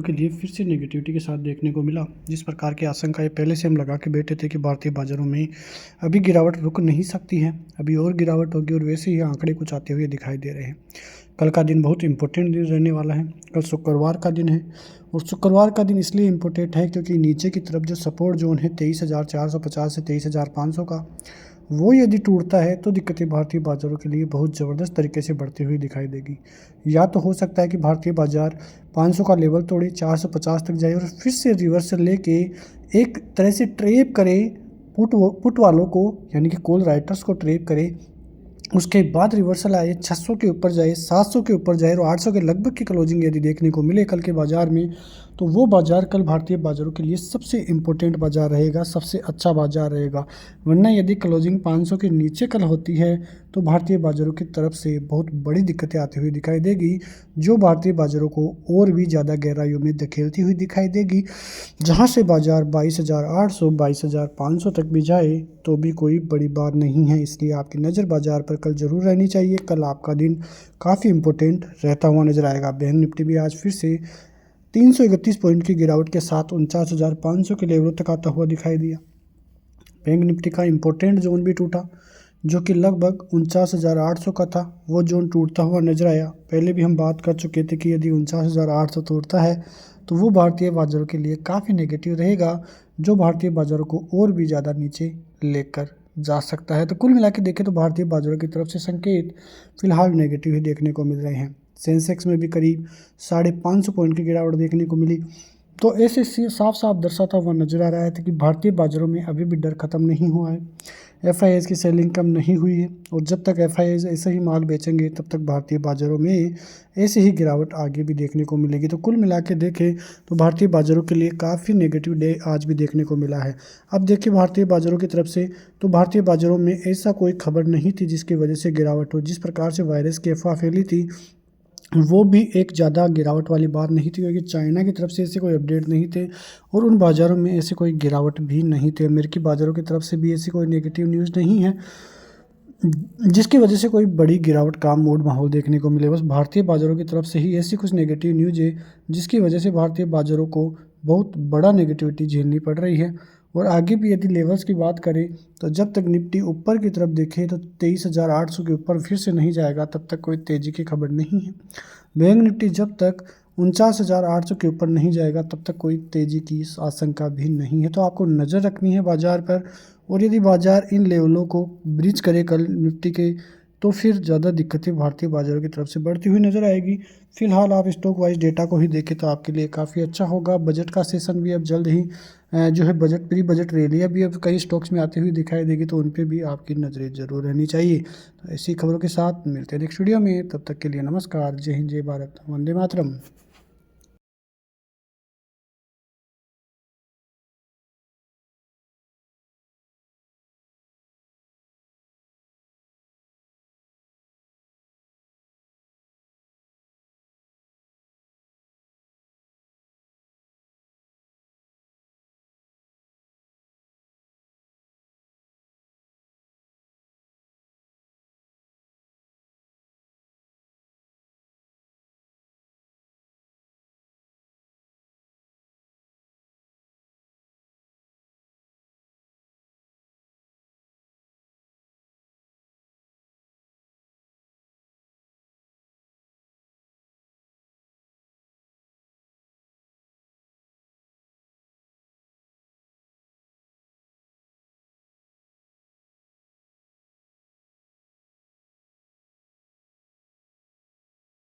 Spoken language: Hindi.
के लिए फिर से नेगेटिविटी के साथ देखने को मिला। जिस प्रकार की आशंकाएं पहले से हम लगा के बैठे थे कि भारतीय बाजारों में अभी गिरावट रुक नहीं सकती है, अभी और गिरावट होगी और वैसे ही आंकड़े कुछ आते हुए दिखाई दे रहे हैं। कल का दिन बहुत इंपॉर्टेंट दिन रहने वाला है। कल शुक्रवार का दिन है और शुक्रवार का दिन इसलिए इम्पोर्टेंट है क्योंकि नीचे की तरफ जो सपोर्ट जोन है 23,450 से 23,500 का, वो यदि टूटता है तो दिक्कतें भारतीय बाज़ारों के लिए बहुत ज़बरदस्त तरीके से बढ़ती हुई दिखाई देगी। या तो हो सकता है कि भारतीय बाज़ार 500 का लेवल तोड़े 450 तक जाए और फिर से रिवर्सल लेके एक तरह से ट्रेप करे पुट वालों को, यानी कि कॉल राइटर्स को ट्रेप करे। उसके बाद रिवर्सल आए 600 के ऊपर जाए, 700 के ऊपर जाए और 800 के लगभग की क्लोजिंग यदि देखने को मिले कल के बाज़ार में, तो वो बाज़ार कल भारतीय बाज़ारों के लिए सबसे इम्पोर्टेंट बाज़ार रहेगा, सबसे अच्छा बाज़ार रहेगा। वरना यदि क्लोजिंग 500 के नीचे कल होती है तो भारतीय बाज़ारों की तरफ से बहुत बड़ी दिक्कतें आती हुई दिखाई देगी, जो भारतीय बाज़ारों को और भी ज़्यादा गहराइयों में धकेलती हुई दिखाई देगी। जहाँ से बाज़ार 22,800 22,500 तक भी जाए तो भी कोई बड़ी बात नहीं है, इसलिए आपकी नज़र बाज़ार पर कल ज़रूर रहनी चाहिए। कल आपका दिन काफ़ी इम्पोर्टेंट रहता हुआ नज़र आएगा। बैंक निफ्टी भी आज फिर से 331 पॉइंट की गिरावट के साथ 49,500 के लेवलों तक आता हुआ दिखाई दिया। बैंक निफ्टी का इम्पोर्टेंट जोन भी टूटा, जो कि लगभग 49,800 का था, वो जोन टूटता हुआ नजर आया। पहले भी हम बात कर चुके थे कि यदि 49,800 टूटता है तो वो भारतीय बाज़ारों के लिए काफ़ी नेगेटिव रहेगा, जो भारतीय बाज़ारों को और भी ज़्यादा नीचे लेकर जा सकता है। तो कुल मिला के देखें तो भारतीय बाज़ारों की तरफ से संकेत फिलहाल नेगेटिव ही देखने को मिल रहे हैं। सेंसेक्स में भी करीब 550 पॉइंट की गिरावट देखने को मिली। तो ऐसे साफ साफ दर्शाता हुआ नजर आ रहा है कि भारतीय बाज़ारों में अभी भी डर खत्म नहीं हुआ है। एफआईआईज़ की सेलिंग कम नहीं हुई है और जब तक एफआईआईज़ ऐसे ही माल बेचेंगे तब तक भारतीय बाज़ारों में ऐसे ही गिरावट आगे भी देखने को मिलेगी। तो कुल मिला के देखें तो भारतीय बाज़ारों के लिए काफ़ी नेगेटिव डे आज भी देखने को मिला है। अब देखिए भारतीय बाज़ारों की तरफ से, तो भारतीय बाज़ारों में ऐसा कोई खबर नहीं थी जिसकी वजह से गिरावट हो। जिस प्रकार से वायरस की अफवाह फैली थी वो भी एक ज़्यादा गिरावट वाली बात नहीं थी, क्योंकि चाइना की तरफ से ऐसे कोई अपडेट नहीं थे और उन बाज़ारों में ऐसे कोई गिरावट भी नहीं थे। अमेरिकी बाज़ारों की तरफ से भी ऐसी कोई नेगेटिव न्यूज़ नहीं है जिसकी वजह से कोई बड़ी गिरावट का मूड माहौल देखने को मिले। बस भारतीय बाज़ारों की तरफ से ही ऐसी कुछ नेगेटिव न्यूज़ है जिसकी वजह से भारतीय बाज़ारों को बहुत बड़ा नेगेटिविटी झेलनी पड़ रही है। और आगे भी यदि लेवल्स की बात करें तो जब तक निफ्टी ऊपर की तरफ देखे तो 23,800 के ऊपर फिर से नहीं जाएगा तब तक कोई तेज़ी की खबर नहीं है। बैंक निफ्टी जब तक 49,800 के ऊपर नहीं जाएगा तब तक कोई तेज़ी की आशंका भी नहीं है। तो आपको नज़र रखनी है बाज़ार पर, और यदि बाज़ार इन लेवलों को ब्रीच करे कल निफ्टी के, तो फिर ज़्यादा दिक्कतें भारतीय बाज़ारों की तरफ से बढ़ती हुई नज़र आएगी। फिलहाल आप स्टॉक वाइज डेटा को ही देखें तो आपके लिए काफ़ी अच्छा होगा। बजट का सेशन भी अब जल्द ही जो है बजट प्री बजट रैलियाँ भी अब कई स्टॉक्स में आती हुई दिखाई देगी, तो उन पर भी आपकी नज़रें ज़रूर रहनी चाहिए। तो ऐसी खबरों के साथ मिलते हैं नेक्स्ट वीडियो में, तब तक के लिए नमस्कार। जय हिंद, जय भारत, वंदे मातरम।